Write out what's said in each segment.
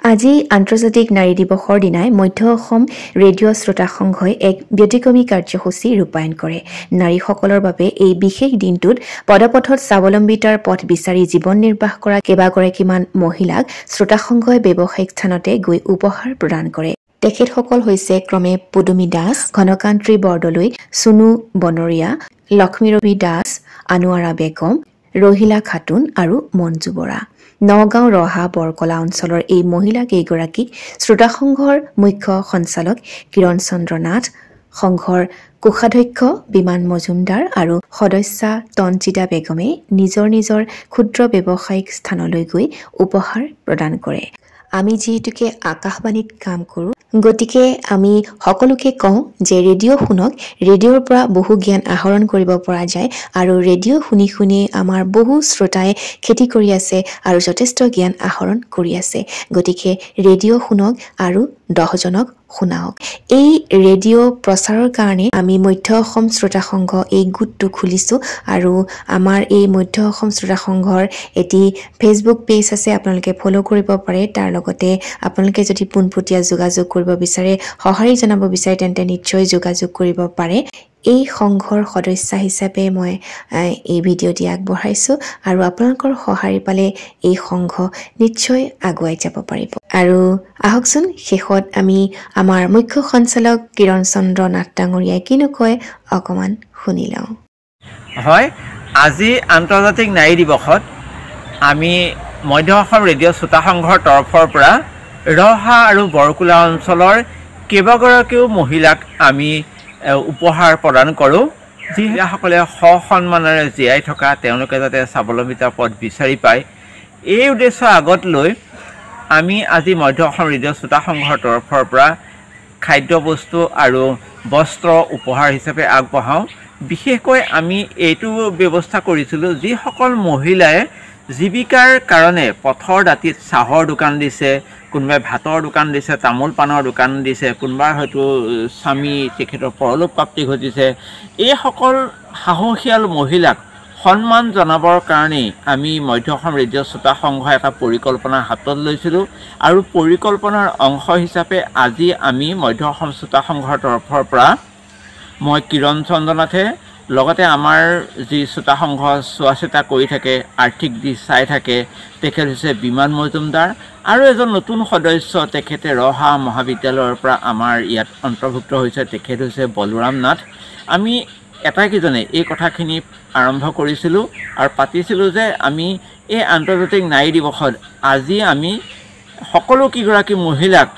আজি আন্তৰ্জাতিক নাৰী দিৱসৰ দিনাই মধ্য অসম ৰেডিঅ' শ্ৰোতা সংঘই এক ব্যতিক্ৰমী কাৰ্যসূচী ৰূপায়ণ কৰে। নাৰীসকলৰ বাবে এই বিশেষ দিনটোত পদপথত স্বাৱলম্বিতাৰ পথ বিচাৰি জীৱন নিৰ্বাহ কৰা কেইবাগৰাকীমান মহিলাক শ্ৰোতা সংঘই ব্যৱসায়িক স্থানতে গৈ উপহাৰ প্ৰদান কৰে। তেখেতসকল হৈছে ক্ৰমে পুদুমি দাস, ঘনকান্ত্ৰী বৰদলৈ, চুনু বনৰীয়া, লক্ষ্মীৰবী দাস, আনোৱাৰা বেগম, ৰহিলা খাতুন আৰু মঞ্জু বৰা। নগাঁও ৰহা বৰকলা অঞ্চলৰ এই মহিলা কেইগৰাকীক শ্ৰোতা সংঘৰ মুখ্য সঞ্চালক কিৰণ চন্দ্ৰ নাথ, সংঘৰ কোষাধ্যক্ষ বিমান মজুমদাৰ আৰু সদস্যা তঞ্জিতা বেগমে নিজৰ ক্ষুদ্ৰ ব্যৱসায়িক স্থানলৈ গৈ উপহাৰ প্ৰদান কৰে। আমি যিহেতুকে আকাশবাণীত কাম কৰোঁ, গতিকে আমি সকলোকে কওঁ যে ৰেডিঅ' শুনক। ৰেডিঅ'ৰ পৰা বহু জ্ঞান আহৰণ কৰিব পৰা যায় আৰু ৰেডিঅ' শুনি শুনি আমাৰ বহু শ্ৰোতাই খেতি কৰি আছে আৰু যথেষ্ট জ্ঞান আহৰণ কৰি আছে। গতিকে ৰেডিঅ' শুনক আৰু 10জনক শুনাওক। এই ৰেডিঅ' প্ৰচাৰৰ কাৰণে আমি মধ্য অসম শ্ৰোতা সংঘ এই গোটটো খুলিছোঁ আৰু আমাৰ এই মধ্য অসম শ্ৰোতা সংঘৰ এটি ফেচবুক পেজ আছে, আপোনালোকে ফ'ল' কৰিব পাৰে। তাৰ লগতে আপোনালোকে যদি পোনপটীয়া যোগাযোগ কৰিব বিচাৰে, সঁহাৰি জনাব বিচাৰে, তেন্তে নিশ্চয় যোগাযোগ কৰিব পাৰে। এই সংঘৰ সদস্যা হিচাপে মই এই ভিডিঅ'টি আগবঢ়াইছোঁ আৰু আপোনালোকৰ সঁহাৰি পালে এই সংঘ নিশ্চয় আগুৱাই যাব পাৰিব। আৰু আহকচোন শেষত আমি আমাৰ মুখ্য সঞ্চালক কিৰণ চন্দ্ৰ নাথ ডাঙৰীয়াই কিনো কয় অকণমান শুনি লওঁ। হয়, আজি আন্তৰ্জাতিক নাৰী দিৱসত আমি মধ্য অসম ৰেডিঅ' শ্ৰোতা সংঘৰ তৰফৰ পৰা ৰহা আৰু বৰকোলা অঞ্চলৰ কেইবাগৰাকীও মহিলাক আমি উপহাৰ প্ৰদান কৰোঁ, যিসকলে সন্মানেৰে জীয়াই থকা, তেওঁলোকে যাতে স্বাৱলম্বিতাৰ পথ বিচাৰি পায়। এই উদ্দেশ্য আগত লৈ আমি আজি মধ্য অসম ৰেডিঅ' শ্ৰোতা সংঘৰ তৰফৰ পৰা খাদ্যবস্তু আৰু বস্ত্ৰ উপহাৰ হিচাপে আগবঢ়াওঁ। বিশেষকৈ আমি এইটো ব্যৱস্থা কৰিছিলোঁ, যিসকল মহিলাই জীৱিকাৰ কাৰণে পথৰ দাঁতিত চাহৰ দোকান দিছে, কোনোবাই ভাতৰ দোকান দিছে, তামোল পাণৰ দোকান দিছে, কোনোবাই হয়তো স্বামী তেখেতৰ পৰলোক প্ৰাপ্তি ঘটিছে, এইসকল সাহসীয়াল মহিলাক সন্মান জনাবৰ কাৰণেই আমি মধ্য অসম ৰেডিঅ' শ্ৰোতা সংঘই এটা পৰিকল্পনা হাতত লৈছিলোঁ আৰু পৰিকল্পনাৰ অংশ হিচাপে আজি আমি মধ্য অসম শ্ৰোতা সংঘৰ তৰফৰ পৰা মই কিৰণ চন্দ্ৰ নাথে, লগতে আমাৰ যি শ্ৰোতা সংঘ চোৱা চিতা কৰি থাকে, আৰ্থিক দিশ চাই থাকে, তেখেত হৈছে বিমান মজুমদাৰ আৰু এজন নতুন সদস্য, তেখেতে ৰহা মহাবিদ্যালয়ৰ পৰা আমাৰ ইয়াত অন্তৰ্ভুক্ত হৈছে, তেখেত হৈছে বলোৰাম নাথ। আমি এটাইকেইজনে এই কথাখিনি আৰম্ভ কৰিছিলোঁ আৰু পাতিছিলোঁ যে আমি এই আন্তৰ্জাতিক নাৰী দিৱসত আজি আমি সকলো কেইগৰাকী মহিলাক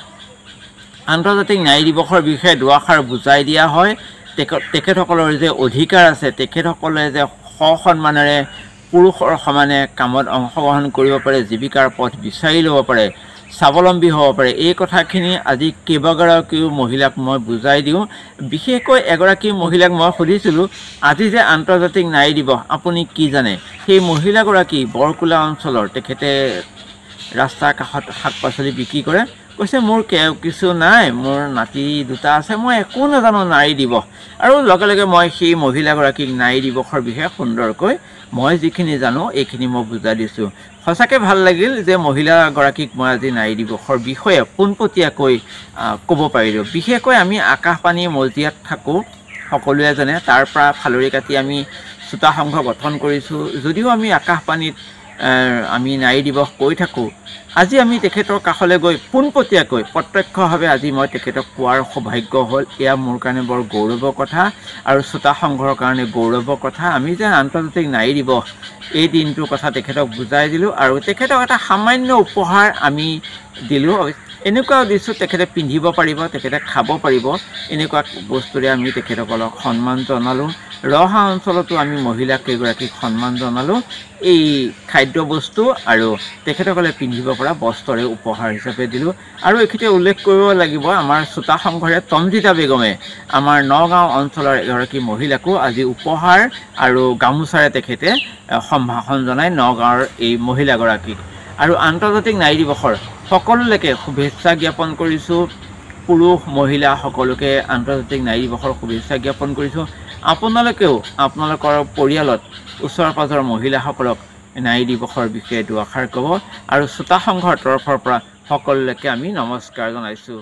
আন্তৰ্জাতিক নাৰী দিৱসৰ বিষয়ে দুআষাৰ বুজাই দিয়া হয়। তেখেতসকলৰ যে অধিকাৰ আছে, তেখেতসকলে যে সন্মানেৰে পুৰুষৰ সমানে কামত অংশগ্ৰহণ কৰিব পাৰে, জীৱিকাৰ পথ বিচাৰি ল'ব পাৰে, স্বাৱলম্বী হ'ব পাৰে, এই কথাখিনি আজি কেইবাগৰাকীও মহিলাক মই বুজাই দিওঁ। বিশেষকৈ এগৰাকী মহিলাক মই সুধিছিলোঁ, আজি যে আন্তৰ্জাতিক নাৰী দিৱস, আপুনি কি জানে? সেই মহিলাগৰাকী বৰকোলা অঞ্চলৰ, তেখেতে ৰাস্তাৰ কাষত শাক পাচলি বিক্ৰী কৰে। কৈছে মোৰ কিছু নাই, মোৰ নাতি দুটা আছে, মই একো নাজানো নাৰী দিৱস। আৰু লগে লগে মই সেই মহিলাগৰাকীক নাৰী দিৱসৰ বিষয়ে সুন্দৰকৈ মই যিখিনি জানো এইখিনি মই বুজাই দিছোঁ। সঁচাকৈ ভাল লাগিল যে মহিলাগৰাকীক মই আজি নাৰী দিৱসৰ বিষয়ে পোনপটীয়াকৈ ক'ব পাৰিলোঁ। বিশেষকৈ আমি আকাশবাণী মজিয়াত থাকোঁ, সকলোৱে জানে, তাৰ পৰা ফালৰি কাটি আমি শ্ৰোতা সংঘ গঠন কৰিছোঁ। যদিও আমি আকাশবাণীত আমি নাৰী দিৱস কৈ থাকোঁ, আজি আমি তেখেতৰ কাষলৈ গৈ পোনপটীয়াকৈ প্ৰত্যক্ষভাৱে আজি মই তেখেতক কোৱাৰ সৌভাগ্য হ'ল। এয়া মোৰ কাৰণে বৰ গৌৰৱৰ কথা আৰু শ্ৰোতা সংঘৰ কাৰণে গৌৰৱৰ কথা। আমি যে আন্তৰ্জাতিক নাৰী দিৱস এই দিনটোৰ কথা তেখেতক বুজাই দিলোঁ আৰু তেখেতক এটা সামান্য উপহাৰ আমি দিলোঁ। এনেকুৱাও দিছোঁ তেখেতে পিন্ধিব পাৰিব, তেখেতে খাব পাৰিব, এনেকুৱা বস্তুৰে আমি তেখেতসকলক সন্মান জনালোঁ। ৰহা অঞ্চলতো আমি মহিলা কেইগৰাকীক সন্মান জনালোঁ এই খাদ্যবস্তু আৰু তেখেতসকলে পিন্ধিব পৰা বস্ত্ৰৰে উপহাৰ হিচাপে দিলোঁ। আৰু এইখিনিতে উল্লেখ কৰিব লাগিব, আমাৰ শ্ৰোতা সংঘৰে তঞ্জিতা বেগমে আমাৰ নগাঁও অঞ্চলৰ এগৰাকী মহিলাকো আজি উপহাৰ আৰু গামোচাৰে তেখেতে সম্ভাষণ জনায় নগাঁৱৰ এই মহিলাগৰাকীক। আৰু আন্তৰ্জাতিক নাৰী দিৱসৰ সকলোলৈকে শুভেচ্ছা জ্ঞাপন কৰিছোঁ। পুৰুষ মহিলা সকলোকে আন্তৰ্জাতিক নাৰী দিৱসৰ শুভেচ্ছা জ্ঞাপন কৰিছোঁ। আপোনালোকেও আপোনালোকৰ পৰিয়ালত ওচৰ পাজৰৰ মহিলাসকলক নাৰী দিৱসৰ বিষয়ে দুআষাৰ ক'ব আৰু শ্ৰোতা সংঘৰ তৰফৰ পৰা সকলোলৈকে আমি নমস্কাৰ জনাইছোঁ।